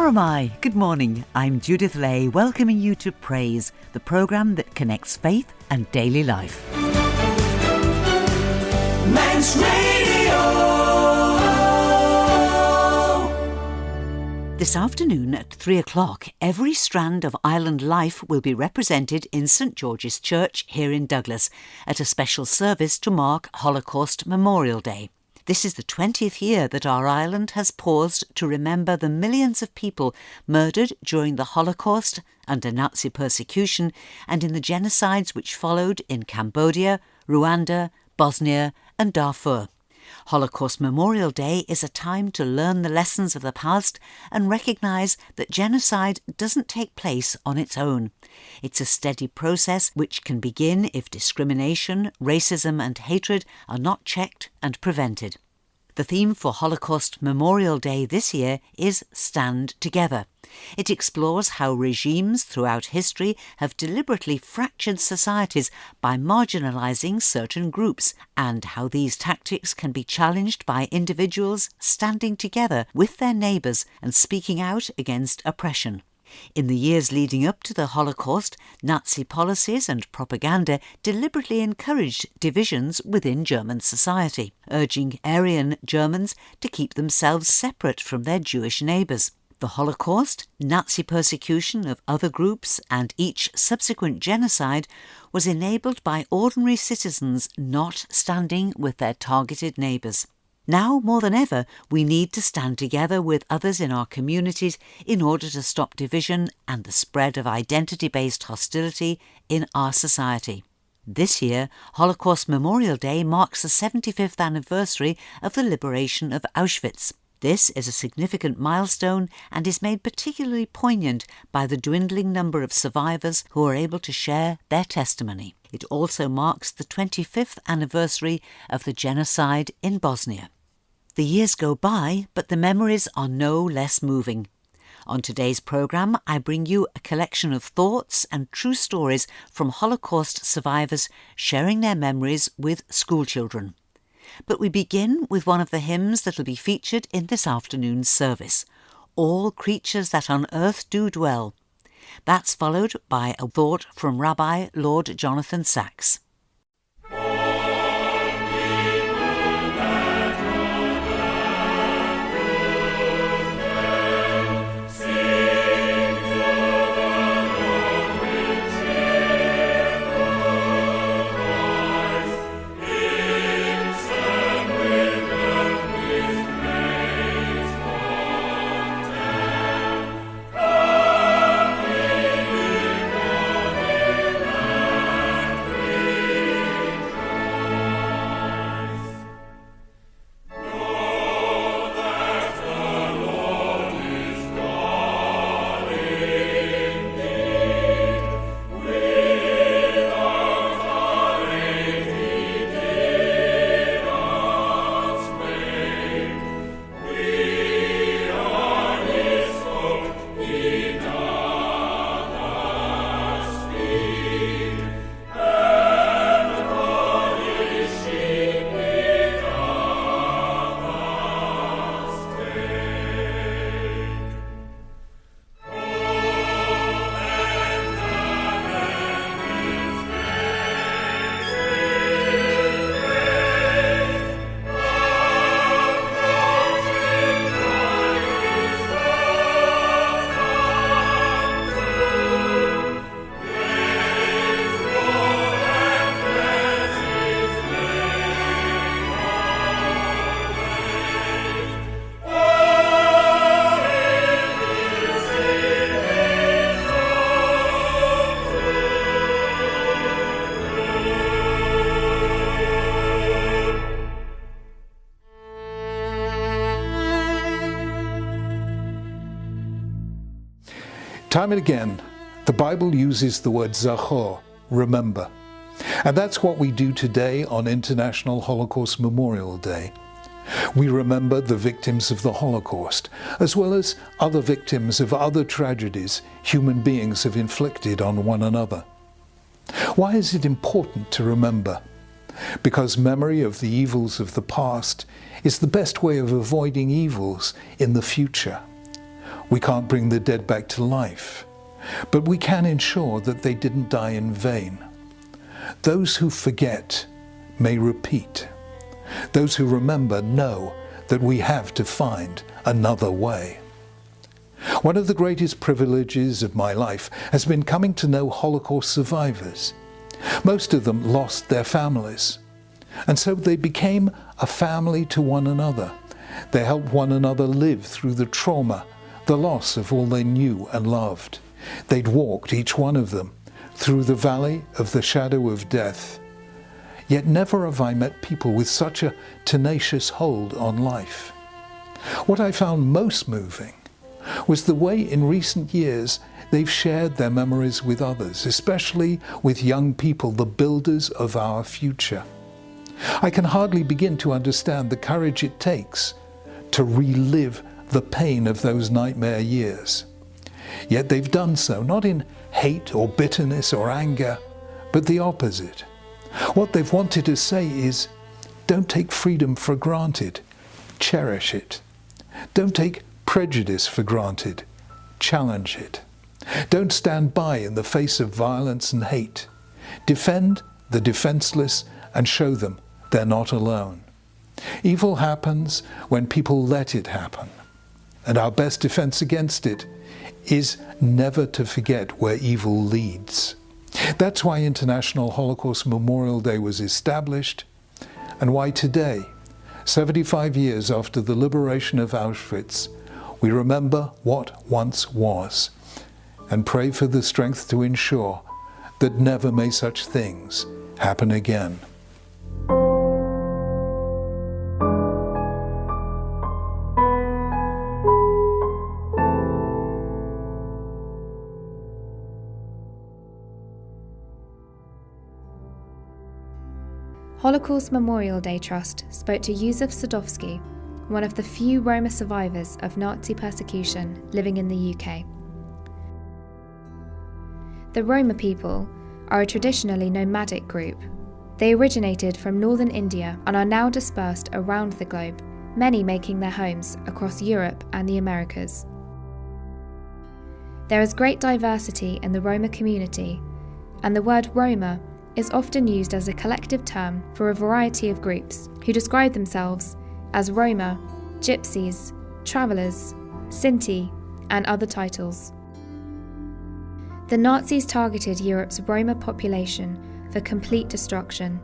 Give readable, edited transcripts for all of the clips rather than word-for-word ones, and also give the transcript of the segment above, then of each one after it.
Or am I? Good morning, I'm Judith Lay, welcoming you to Praise, the programme that connects faith and daily life. Men's Radio. This afternoon at 3 o'clock, every strand of island life will be represented in St George's Church here in Douglas at a special service to mark Holocaust Memorial Day. This is the 20th year that our island has paused to remember the millions of people murdered during the Holocaust, under Nazi persecution, and in the genocides which followed in Cambodia, Rwanda, Bosnia and Darfur. Holocaust Memorial Day is a time to learn the lessons of the past and recognise that genocide doesn't take place on its own. It's a steady process which can begin if discrimination, racism and hatred are not checked and prevented. The theme for Holocaust Memorial Day this year is Stand Together. It explores how regimes throughout history have deliberately fractured societies by marginalising certain groups, and how these tactics can be challenged by individuals standing together with their neighbours and speaking out against oppression. In the years leading up to the Holocaust, Nazi policies and propaganda deliberately encouraged divisions within German society, urging Aryan Germans to keep themselves separate from their Jewish neighbours. The Holocaust, Nazi persecution of other groups and each subsequent genocide was enabled by ordinary citizens not standing with their targeted neighbours. Now more than ever, we need to stand together with others in our communities in order to stop division and the spread of identity-based hostility in our society. This year, Holocaust Memorial Day marks the 75th anniversary of the liberation of Auschwitz. This is a significant milestone and is made particularly poignant by the dwindling number of survivors who are able to share their testimony. It also marks the 25th anniversary of the genocide in Bosnia. The years go by, but the memories are no less moving. On today's programme, I bring you a collection of thoughts and true stories from Holocaust survivors sharing their memories with schoolchildren. But we begin with one of the hymns that will be featured in this afternoon's service, All Creatures That on Earth Do Dwell. That's followed by a thought from Rabbi Lord Jonathan Sacks. Time and again, the Bible uses the word zachor, remember. And that's what we do today on International Holocaust Memorial Day. We remember the victims of the Holocaust, as well as other victims of other tragedies human beings have inflicted on one another. Why is it important to remember? Because memory of the evils of the past is the best way of avoiding evils in the future. We can't bring the dead back to life, but we can ensure that they didn't die in vain. Those who forget may repeat. Those who remember know that we have to find another way. One of the greatest privileges of my life has been coming to know Holocaust survivors. Most of them lost their families, and so they became a family to one another. They helped one another live through the trauma, the loss of all they knew and loved. They'd walked, each one of them, through the valley of the shadow of death. Yet never have I met people with such a tenacious hold on life. What I found most moving was the way in recent years they've shared their memories with others, especially with young people, the builders of our future. I can hardly begin to understand the courage it takes to relive the pain of those nightmare years. Yet they've done so, not in hate or bitterness or anger, but the opposite. What they've wanted to say is, don't take freedom for granted, cherish it. Don't take prejudice for granted, challenge it. Don't stand by in the face of violence and hate. Defend the defenseless and show them they're not alone. Evil happens when people let it happen, and our best defense against it is never to forget where evil leads. That's why International Holocaust Memorial Day was established, and why today, 75 years after the liberation of Auschwitz, we remember what once was, and pray for the strength to ensure that never may such things happen again. Holocaust Memorial Day Trust spoke to Józef Sadowski, one of the few Roma survivors of Nazi persecution living in the UK. The Roma people are a traditionally nomadic group. They originated from northern India and are now dispersed around the globe, many making their homes across Europe and the Americas. There is great diversity in the Roma community, and the word Roma is often used as a collective term for a variety of groups who describe themselves as Roma, Gypsies, Travellers, Sinti, and other titles. The Nazis targeted Europe's Roma population for complete destruction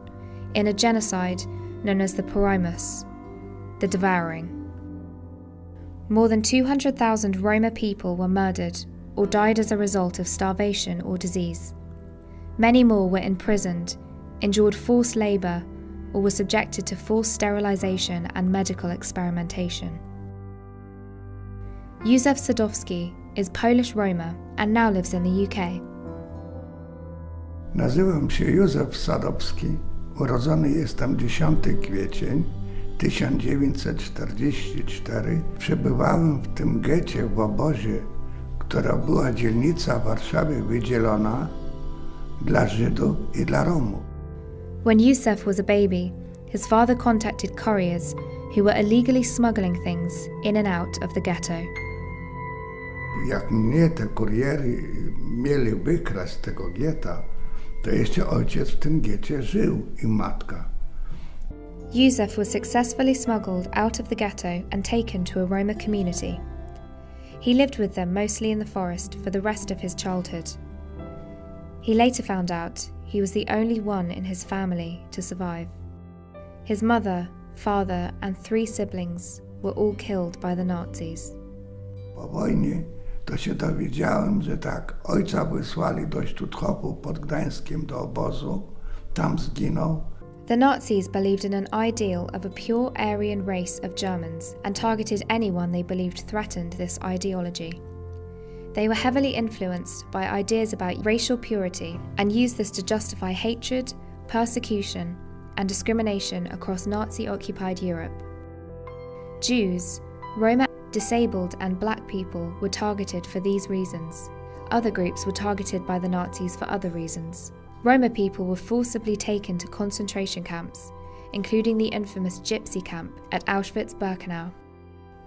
in a genocide known as the Porajmos, the devouring. More than 200,000 Roma people were murdered or died as a result of starvation or disease. Many more were imprisoned, endured forced labour, or were subjected to forced sterilisation and medical experimentation. Józef Sadowski is Polish Roma and now lives in the UK. Nazywam się Józef Sadowski. Urodzony jestem 10 kwiecień 1944. Przebywałem w tym getcie w obozie, która była dzielnica w Warszawie wydzielona dla Żydów i dla Romów. When Józef was a baby, his father contacted couriers who were illegally smuggling things in and out of the ghetto. Jak mnie te kuriery mieli wykraść z tego getta, to jeszcze ojciec w tym getcie żył i matka. Józef was successfully smuggled out of the ghetto and taken to a Roma community. He lived with them mostly in the forest for the rest of his childhood. He later found out he was the only one in his family to survive. His mother, father, and 3 siblings were all killed by the Nazis. Po wojnie to się dowiedziałem, że tak, ojca wysłali do Stutthofu pod Gdańskiem do obozu, tam zginął. The Nazis believed in an ideal of a pure Aryan race of Germans and targeted anyone they believed threatened this ideology. They were heavily influenced by ideas about racial purity and used this to justify hatred, persecution, and discrimination across Nazi-occupied Europe. Jews, Roma, disabled and black people were targeted for these reasons. Other groups were targeted by the Nazis for other reasons. Roma people were forcibly taken to concentration camps, including the infamous Gypsy camp at Auschwitz-Birkenau.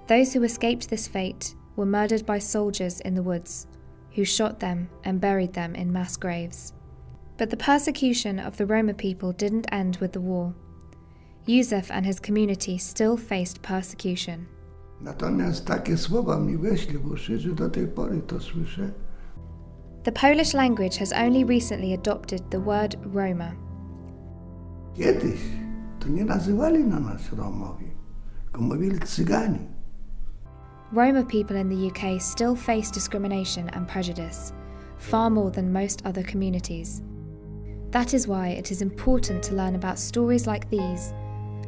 Those who escaped this fate were murdered by soldiers in the woods, who shot them and buried them in mass graves. But the persecution of the Roma people didn't end with the war. Józef and his community still faced persecution. Natomiast takie słowa mi weszli w uszy, że do tej pory to słyszę. The Polish language has only recently adopted the word Roma. Kiedyś to nie nazywali na nas Romowie, tylko mówili Cygani. Roma people in the UK still face discrimination and prejudice, far more than most other communities. That is why it is important to learn about stories like these,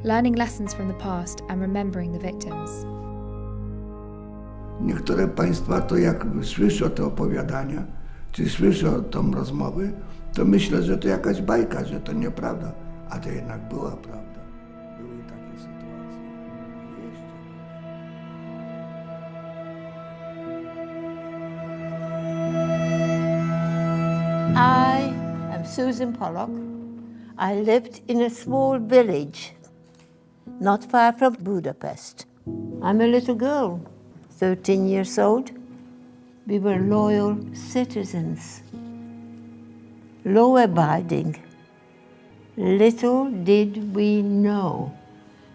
learning lessons from the past and remembering the victims. Niektóre państwa to jak słyszą te opowiadania, czy słyszą tą rozmowę, to myślę, że to jakaś bajka, że to nieprawda, a to jednak była prawda. Były takie sytuacje. I am Susan Pollock. I lived in a small village not far from Budapest. I'm a little girl, 13 years old. We were loyal citizens, law-abiding. Little did we know,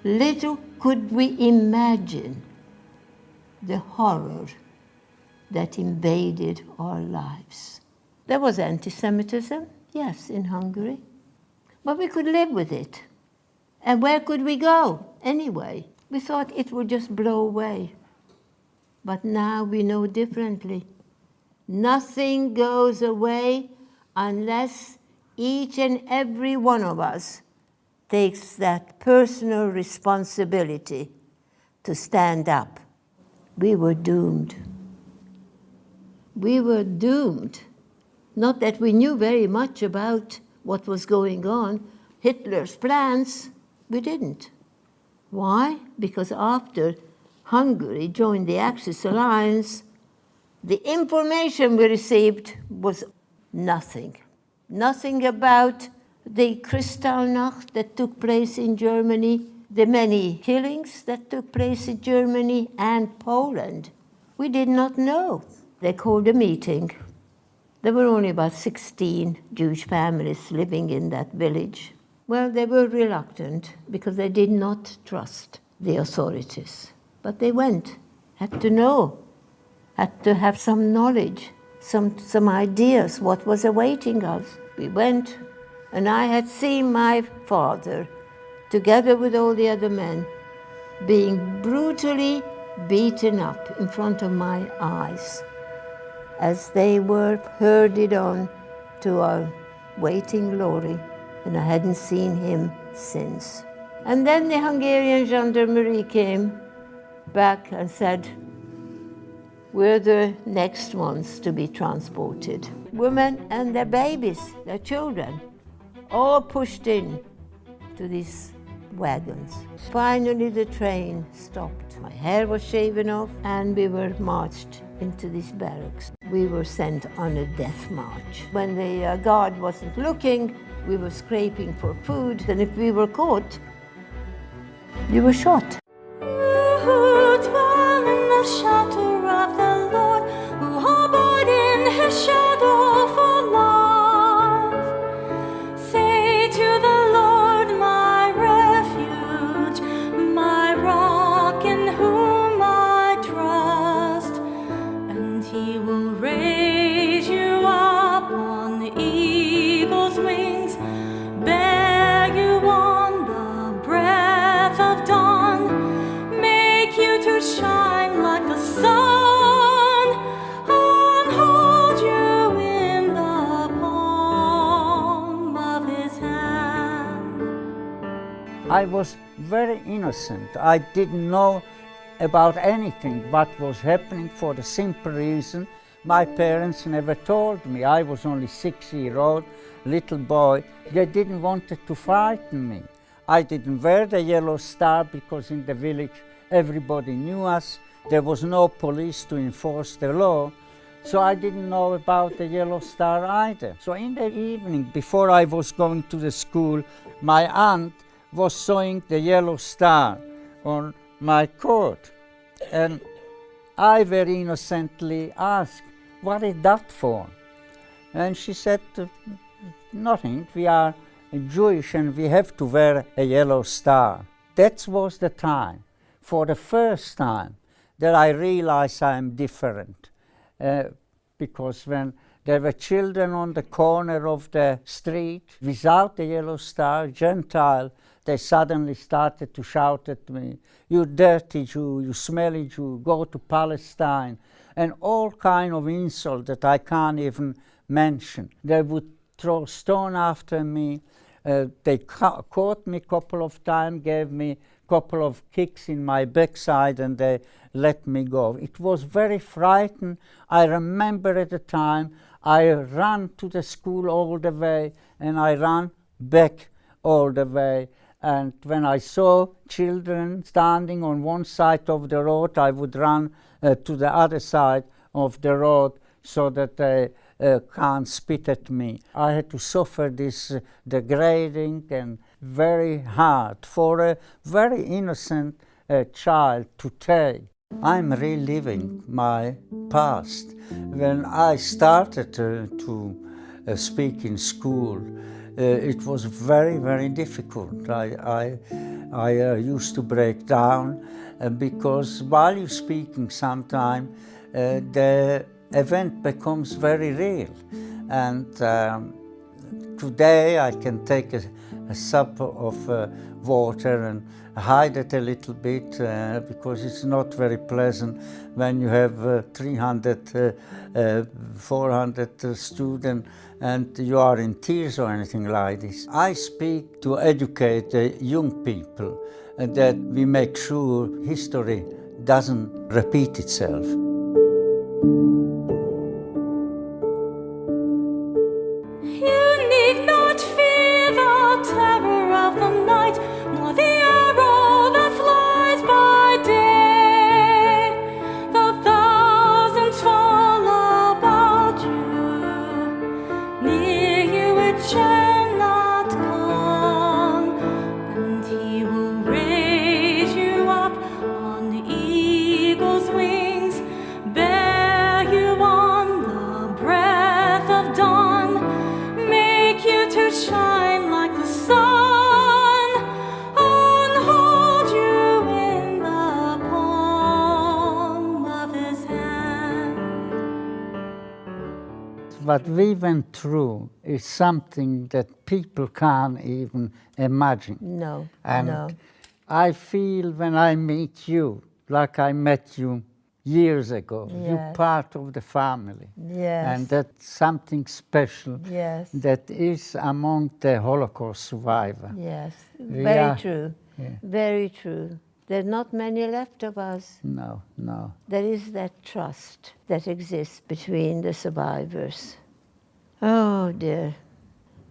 little could we imagine the horror that invaded our lives. There was anti-Semitism, yes, in Hungary, but we could live with it. And where could we go anyway? We thought it would just blow away. But now we know differently. Nothing goes away unless each and every one of us takes that personal responsibility to stand up. We were doomed. We were doomed. Not that we knew very much about what was going on, Hitler's plans, we didn't. Why? Because after Hungary joined the Axis alliance, the information we received was nothing. Nothing about the Kristallnacht that took place in Germany, the many killings that took place in Germany and Poland. We did not know. They called a meeting. There were only about 16 Jewish families living in that village. Well, they were reluctant because they did not trust the authorities. But they went, had to know, had to have some knowledge, some ideas what was awaiting us. We went, and I had seen my father, together with all the other men, being brutally beaten up in front of my eyes as they were herded on to our waiting glory, and I hadn't seen him since. And then the Hungarian gendarmerie came back and said, we're the next ones to be transported. Women and their babies, their children, all pushed in to these wagons. Finally, the train stopped. My hair was shaven off, and we were marched into these barracks. We were sent on a death march. When the guard wasn't looking, we were scraping for food, and if we were caught, you were shot. Who dwell in the shelter of the Lord, who abide in his shadow for life. Say to the Lord, my refuge, my rock in whom I trust, and he will raise you up on the eagle's wings, bear you on the breath of dawn, make you to shine like the sun, and hold you in the palm of his hand. I was very innocent. I didn't know about anything what was happening for the simple reason my parents never told me. I was only 6-year-old little boy. They didn't want to frighten me. I didn't wear the yellow star because in the village everybody knew us. There was no police to enforce the law. So I didn't know about the yellow star either. So in the evening, before I was going to the school, my aunt was sewing the yellow star on my coat. And I very innocently asked, what is that for? And she said, nothing, we are Jewish and we have to wear a yellow star. That was the time, for the first time, that I realized I am different. Because when there were children on the corner of the street without the yellow star, Gentile, they suddenly started to shout at me, you dirty Jew, you smelly Jew, go to Palestine, and all kind of insult that I can't even mention. They would throw stone after me. They caught me a couple of times, gave me a couple of kicks in my backside, and they let me go. It was very frightening. I remember at the time I ran to the school all the way, and I ran back all the way. And when I saw children standing on one side of the road, I would run to the other side of the road so that they can't spit at me. I had to suffer this degrading and very hard for a very innocent child to take. I'm reliving my past. When I started to speak in school, it was very, very difficult. I used to break down because while you're speaking sometime, the event becomes very real. And today I can take a sup of water and hide it a little bit because it's not very pleasant when you have 300, 400 students and you are in tears or anything like this. I speak to educate young people that we make sure history doesn't repeat itself. You need not fear the terror of the night, nor the arrow that flies by day. The thousands fall about you, near you it shall not come, and he will raise you up on the eagle's wings, bear you on the breath of dawn, make you to shine like the sun, unhold you in the palm of his hand. What we went through is something that people can't even imagine. No, And no. I feel when I meet you, like I met you years ago, you're Yes. part of the family. Yes. And that's something special Yes. that is among the Holocaust survivors. Yes, We very are- true. Yeah. Very true. There are not many left of us. No, no. There is that trust that exists between the survivors. Oh dear.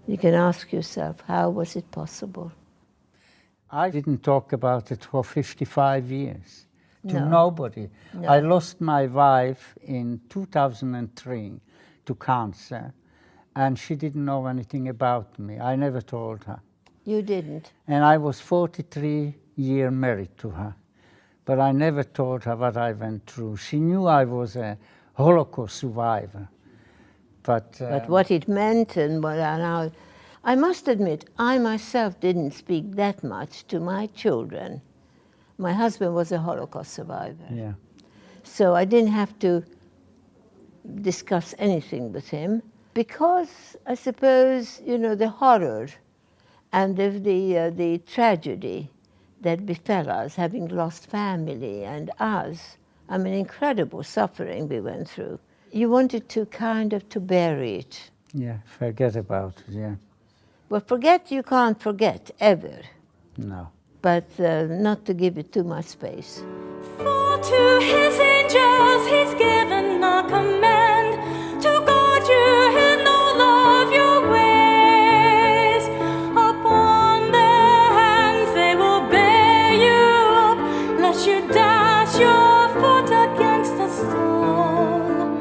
You can ask yourself, how was it possible? I didn't talk about it for 55 years to No. nobody. No. I lost my wife in 2003 to cancer, and she didn't know anything about me. I never told her. You didn't. And I was 43 years married to her, but I never told her what I went through. She knew I was a Holocaust survivor. But what it meant and what I now... I must admit, I myself didn't speak that much to my children. My husband was a Holocaust survivor. yeah. So I didn't have to discuss anything with him because I suppose, you know, the horror and the tragedy that befell us, having lost family and us, I mean, incredible suffering we went through. You wanted to kind of to bury it. Yeah, forget about it, yeah. Well, forget you can't forget, ever, No. but not to give it too much space. For to his angels he's given a command to guard you in all of your ways. Upon their hands they will bear you up, lest you dash your foot against a stone.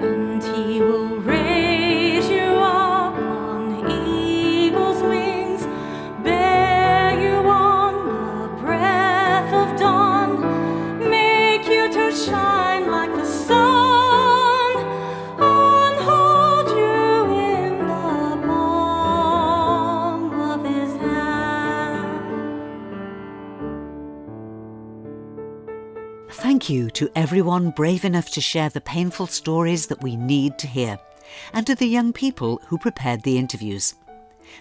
And he will raise you up on eagle's wings, bear you on the breath of dawn, make you Thank you to everyone brave enough to share the painful stories that we need to hear, and to the young people who prepared the interviews.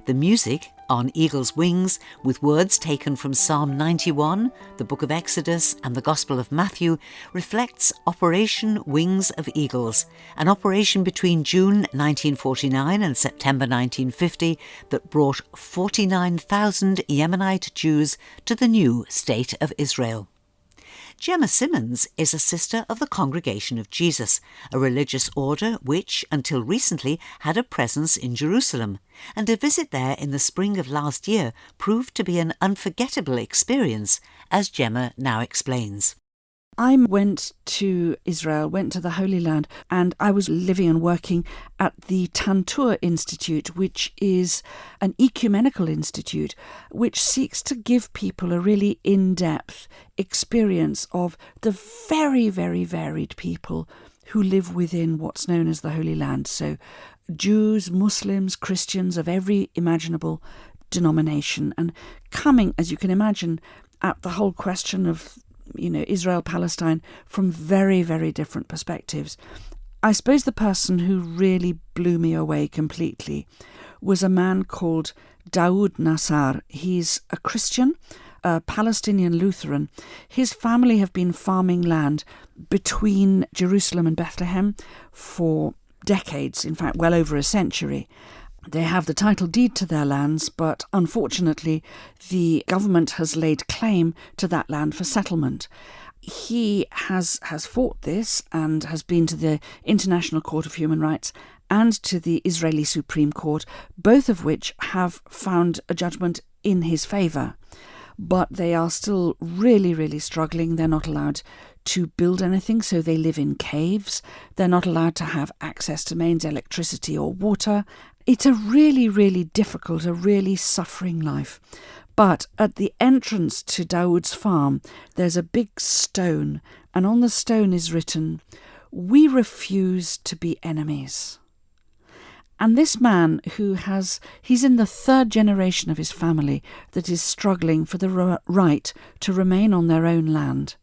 The music, On Eagle's Wings, with words taken from Psalm 91, the Book of Exodus and the Gospel of Matthew, reflects Operation Wings of Eagles, an operation between June 1949 and September 1950 that brought 49,000 Yemenite Jews to the new State of Israel. Gemma Simmonds is a sister of the Congregation of Jesus, a religious order which, until recently, had a presence in Jerusalem, and a visit there in the spring of last year proved to be an unforgettable experience, as Gemma now explains. I went to Israel, went to the Holy Land, and I was living and working at the Tantur Institute, which is an ecumenical institute which seeks to give people a really in-depth experience of the very, very varied people who live within what's known as the Holy Land. So Jews, Muslims, Christians of every imaginable denomination, and coming, as you can imagine, at the whole question of Israel, Palestine, from very, very different perspectives. I suppose the person who really blew me away completely was a man called Daoud Nassar. He's a Christian, a Palestinian Lutheran. His family have been farming land between Jerusalem and Bethlehem for decades, in fact, well over a century. They have the title deed to their lands, but unfortunately the government has laid claim to that land for settlement. He has fought this and has been to the International Court of Human Rights and to the Israeli Supreme Court, both of which have found a judgment in his favour. But they are still really, really struggling. They're not allowed to build anything, so they live in caves. They're not allowed to have access to mains electricity or water. It's a really, really difficult, a really suffering life. But at the entrance to Daoud's farm, there's a big stone, and on the stone is written, "We refuse to be enemies." And this man he's in the third generation of his family that is struggling for the right to remain on their own land.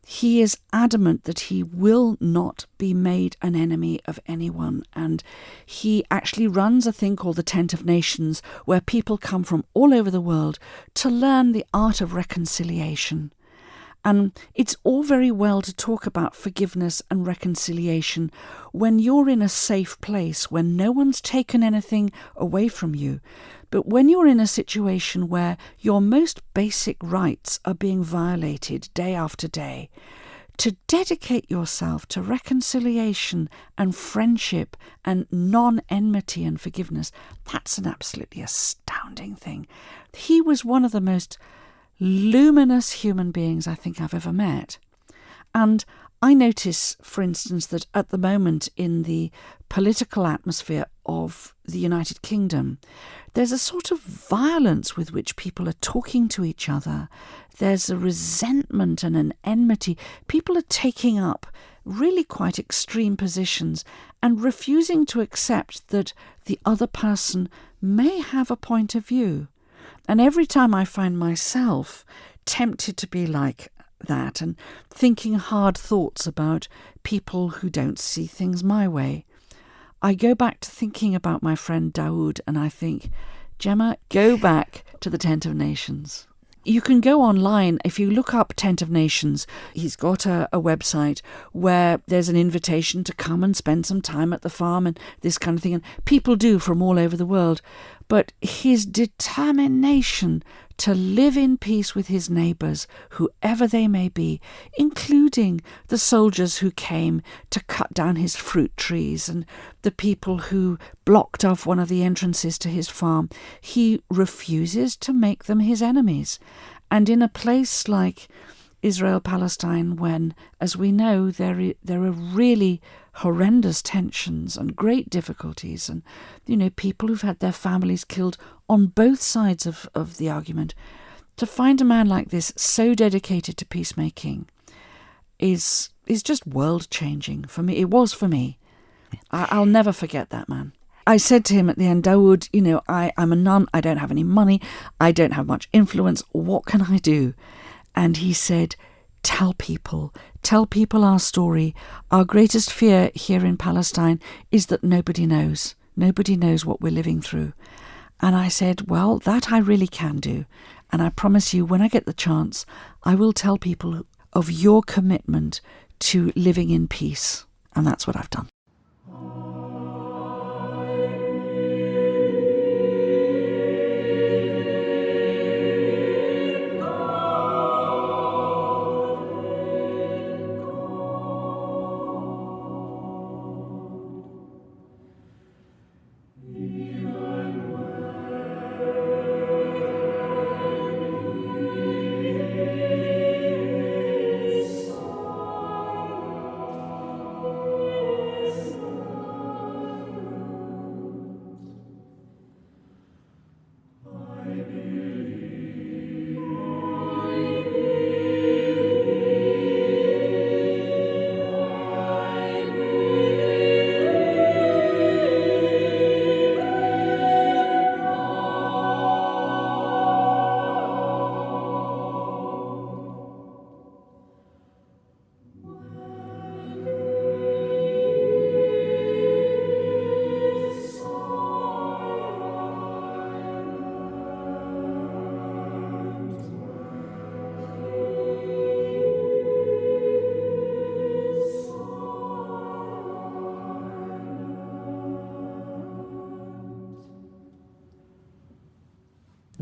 He is adamant that he will not be made an enemy of anyone, and he actually runs a thing called the Tent of Nations, where people come from all over the world to learn the art of reconciliation. And it's all very well to talk about forgiveness and reconciliation when you're in a safe place, when no one's taken anything away from you. But when you're in a situation where your most basic rights are being violated day after day, to dedicate yourself to reconciliation and friendship and non-enmity and forgiveness, that's an absolutely astounding thing. He was one of the most luminous human beings I think I've ever met. And I notice, for instance, that at the moment in the political atmosphere of the United Kingdom, there's a sort of violence with which people are talking to each other. There's a resentment and an enmity. People are taking up really quite extreme positions and refusing to accept that the other person may have a point of view. And every time I find myself tempted to be like that and thinking hard thoughts about people who don't see things my way, I go back to thinking about my friend Daoud, and I think, Gemma, go back to the Tent of Nations. You can go online, if you look up Tent of Nations, he's got a website where there's an invitation to come and spend some time at the farm and this kind of thing, and people do from all over the world. But his determination to live in peace with his neighbours, whoever they may be, including the soldiers who came to cut down his fruit trees and the people who blocked off one of the entrances to his farm, he refuses to make them his enemies. And in a place like Israel, Palestine, when, as we know, there are really horrendous tensions and great difficulties, and people who've had their families killed on both sides of the argument, to find a man like this so dedicated to peacemaking is just world changing for me. It was for me. I'll never forget that man. I said to him at the end, Daoud, I'm a nun, I don't have any money, I don't have much influence, what can I do? And he said, tell people our story. Our greatest fear here in Palestine is that nobody knows what we're living through. And I said, well, that I really can do. And I promise you, when I get the chance, I will tell people of your commitment to living in peace. And that's what I've done.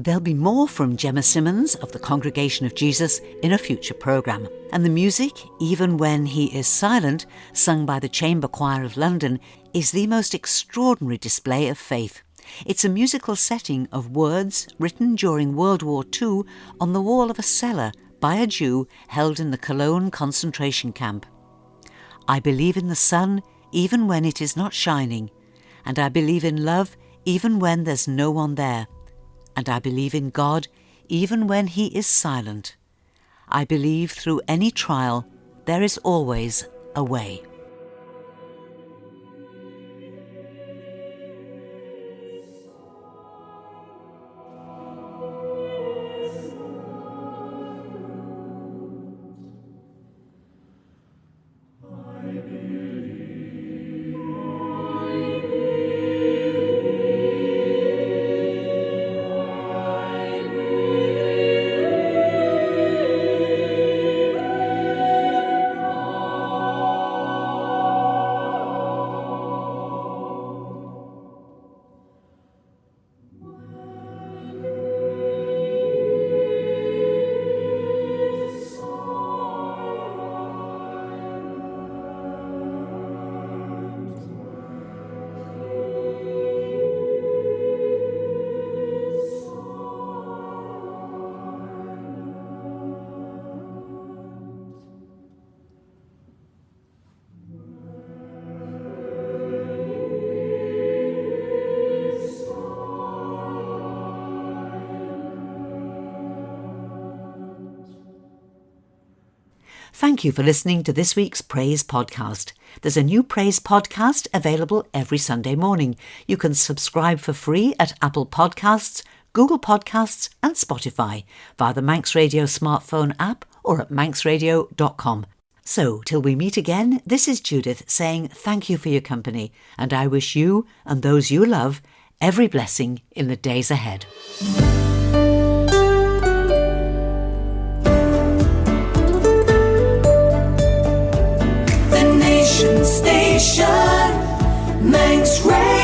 There'll be more from Gemma Simmonds of the Congregation of Jesus in a future programme. And the music, Even When He Is Silent, sung by the Chamber Choir of London, is the most extraordinary display of faith. It's a musical setting of words written during World War II on the wall of a cellar by a Jew held in the Cologne concentration camp. I believe in the sun even when it is not shining, and I believe in love even when there's no one there. And I believe in God even when He is silent. I believe through any trial there is always a way. Thank you for listening to this week's Praise Podcast. There's a new Praise Podcast available every Sunday morning. You can subscribe for free at Apple Podcasts, Google Podcasts and Spotify via the Manx Radio smartphone app or at manxradio.com. So, till we meet again, this is Judith saying thank you for your company, and I wish you and those you love every blessing in the days ahead. Station, Manx Radio.